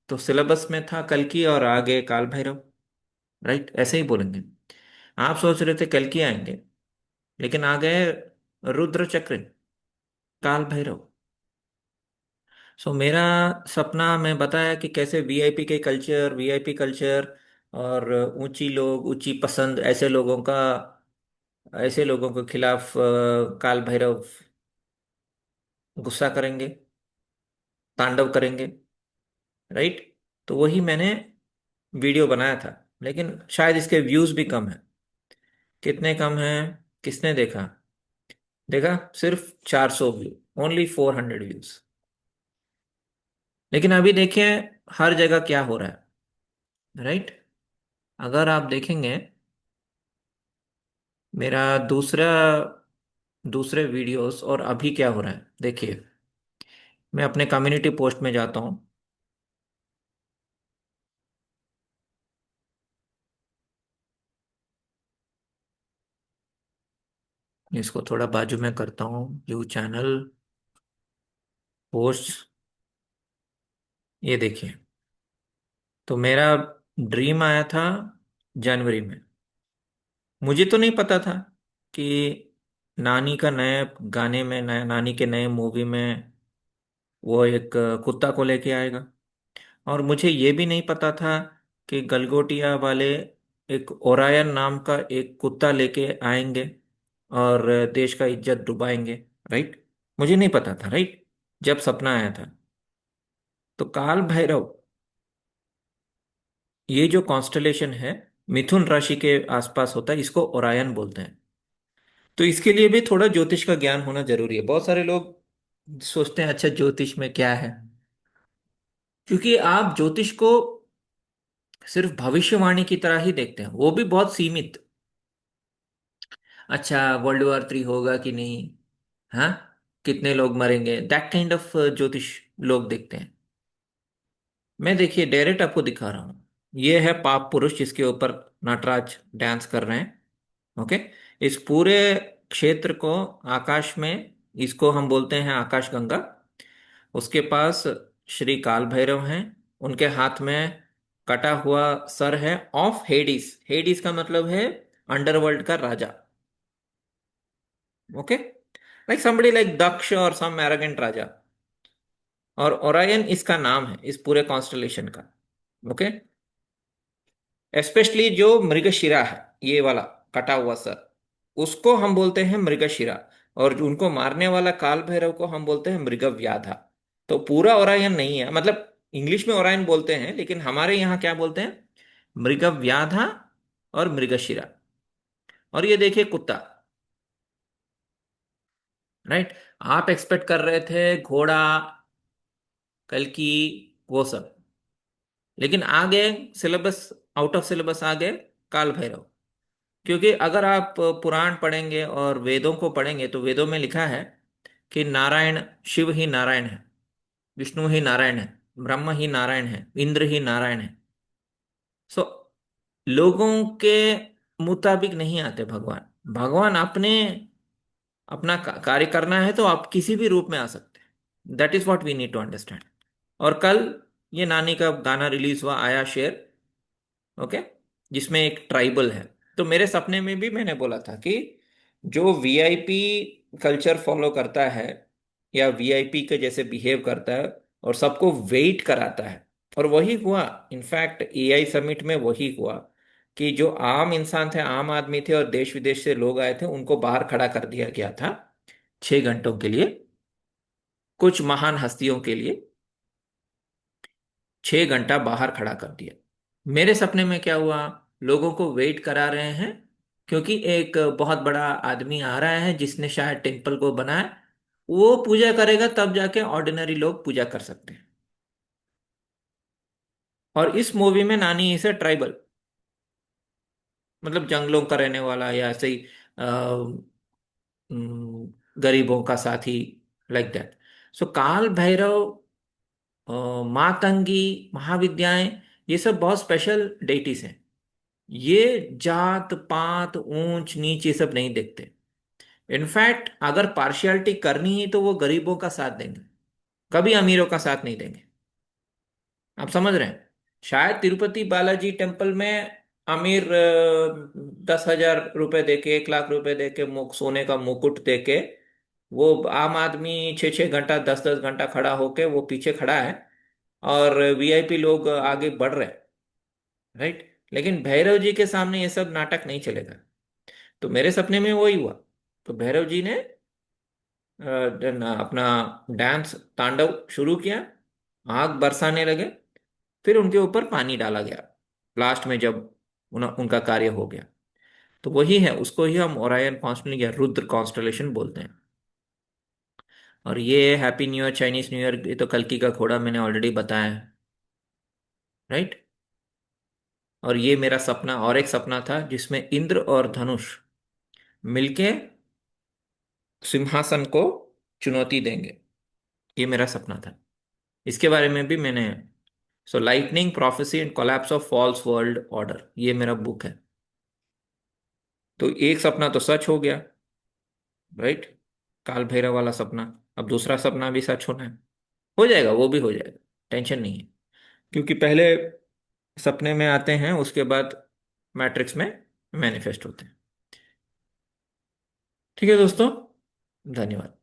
तो सिलेबस में था कल्कि और आगे काल भैरव। राइट, ऐसे ही बोलेंगे। आप सोच रहे थे कल्कि आएंगे, लेकिन आ गए रुद्र चक्र, काल भैरव। सो मेरा सपना, मैं बताया कि कैसे वीआईपी के कल्चर, वीआईपी कल्चर और ऊंची लोग, ऊंची पसंद, ऐसे लोगों के खिलाफ काल भैरव गुस्सा करेंगे, तांडव करेंगे। राइट। तो वही मैंने वीडियो बनाया था, लेकिन शायद इसके व्यूज भी कम है। कितने कम हैं? किसने देखा? देखा सिर्फ 400 व्यू, ओनली 400 व्यूज। लेकिन अभी देखिए हर जगह क्या हो रहा है। राइट। अगर आप देखेंगे मेरा दूसरे वीडियोस और अभी क्या हो रहा है, देखिए। मैं अपने कम्युनिटी पोस्ट में जाता हूँ। इसको थोड़ा बाजू में करता हूँ, व्यू चैनल, पोस्ट। ये देखिए। तो मेरा ड्रीम आया था जनवरी में। मुझे तो नहीं पता था कि नानी का नए गाने में, नया नानी के नए मूवी में वो एक कुत्ता को लेके आएगा। और मुझे ये भी नहीं पता था कि गलगोटिया वाले एक ओरायन नाम का एक कुत्ता लेके आएंगे और देश का इज्जत डुबाएंगे। राइट। मुझे नहीं पता था। राइट। जब सपना आया था, तो काल भैरव, ये जो कॉन्स्टलेशन है, मिथुन राशि के आसपास होता है, इसको ओरायन बोलते हैं। तो इसके लिए भी थोड़ा ज्योतिष का ज्ञान होना जरूरी है। बहुत सारे लोग सोचते हैं अच्छा ज्योतिष में क्या है, क्योंकि आप ज्योतिष को सिर्फ भविष्यवाणी की तरह ही देखते हैं, वो भी बहुत सीमित। अच्छा वर्ल्ड वॉर 3 होगा कि नहीं, हाँ, कितने लोग मरेंगे, दैट काइंड ऑफ ज्योतिष लोग देखते हैं। मैं देखिए डायरेक्ट आपको दिखा रहा हूँ। ये है पाप पुरुष जिसके ऊपर नटराज डांस कर रहे हैं। ओके। इस पूरे क्षेत्र को, आकाश में, इसको हम बोलते हैं आकाश गंगा। उसके पास श्री काल भैरव हैं। उनके हाथ में कटा हुआ सर है ऑफ हेडिस। हेडिस का मतलब है अंडरवर्ल्ड का राजा। ओके। लाइक समबडी लाइक दक्ष और सम एरोगेंट राजा। और ओरायन इसका नाम है इस पूरे कॉन्स्टलेशन का। ओके। स्पेशली जो मृगशिरा है, ये वाला कटा हुआ सर, उसको हम बोलते हैं मृगशिरा। और जो उनको मारने वाला काल भैरव को हम बोलते हैं मृगव्याधा। तो पूरा ओरायन नहीं है, मतलब इंग्लिश में ओरायन बोलते हैं, लेकिन हमारे यहाँ क्या बोलते हैं? मृगव्याधा और मृगशिरा। और ये देखिए कुत्ता। राइट। आप एक्सपेक्ट कर रहे थे घोड़ा, कल की, वो सब, लेकिन आ गए सिलेबस, आउट ऑफ सिलेबस आ गए काल भैरव। क्योंकि अगर आप पुराण पढ़ेंगे और वेदों को पढ़ेंगे, तो वेदों में लिखा है कि नारायण, शिव ही नारायण है, विष्णु ही नारायण है, ब्रह्म ही नारायण है, इंद्र ही नारायण है। सो लोगों के मुताबिक नहीं आते भगवान। भगवान अपने अपना कार्य करना है तो आप किसी भी रूप में आ सकते हैं। That is what we need to understand. और कल ये नानी का गाना रिलीज हुआ, आया शेर। ओके। जिसमें एक ट्राइबल है। तो मेरे सपने में भी मैंने बोला था कि जो वीआईपी कल्चर फॉलो करता है, या वीआईपी के जैसे बिहेव करता है और सबको वेट कराता है, और वही हुआ। इनफैक्ट एआई समिट में वही हुआ कि जो आम इंसान थे, आम आदमी थे और देश विदेश से लोग आए थे, उनको बाहर खड़ा कर दिया गया था 6 घंटों के लिए, कुछ महान हस्तियों के लिए 6 घंटा बाहर खड़ा कर दिया। मेरे सपने में क्या हुआ? लोगों को वेट करा रहे हैं, क्योंकि एक बहुत बड़ा आदमी आ रहा है जिसने शायद टेम्पल को बनाया। वो पूजा करेगा तब जाके ऑर्डिनरी लोग पूजा कर सकते हैं। और इस मूवी में नानी इसे ट्राइबल, मतलब जंगलों का रहने वाला, या ऐसे ही गरीबों का साथी, लाइक दैट। सो काल भैरव, मातंगी, महाविद्याएं, ये सब बहुत स्पेशल डेइटीज हैं। ये जात पात ऊंच नीच ये सब नहीं देखते। इनफैक्ट अगर पार्शियलिटी करनी है तो वो गरीबों का साथ देंगे, कभी अमीरों का साथ नहीं देंगे। आप समझ रहे हैं? शायद तिरुपति बालाजी टेम्पल में अमीर 10,000 रुपए देके, 1 लाख रुपए देके, सोने का मुकुट देके, वो आम आदमी 6-6 घंटा, 10-10 घंटा खड़ा होके वो पीछे खड़ा है, और वीआईपी लोग आगे बढ़ रहे हैं। राइट। लेकिन भैरव जी के सामने ये सब नाटक नहीं चलेगा। तो मेरे सपने में वही हुआ। तो भैरव जी ने अपना डांस तांडव शुरू किया, आग बरसाने लगे, फिर उनके ऊपर पानी डाला गया लास्ट में, जब उनका कार्य हो गया। तो वही है, उसको ही हम ओरायन कॉन्स्टलेशन या रुद्र कॉन्स्टलेशन बोलते हैं। और ये happy new year, Chinese new year, ये तो कल्कि का घोड़ा मैंने ऑलरेडी बताया है। राइट। और ये मेरा सपना, और एक सपना था जिसमें इंद्र और धनुष मिलके सिंहासन को चुनौती देंगे। ये मेरा सपना था। इसके बारे में भी मैंने, so lightning prophecy and collapse of false world order, ये मेरा बुक है। तो एक सपना तो सच हो गया। राइट। काल भैरव वाला सपना। अब दूसरा सपना भी सच होना है। हो जाएगा, वो भी हो जाएगा। टेंशन नहीं है। क्योंकि पहले सपने में आते हैं, उसके बाद मैट्रिक्स में मैनिफेस्ट होते हैं। ठीक है दोस्तों, धन्यवाद।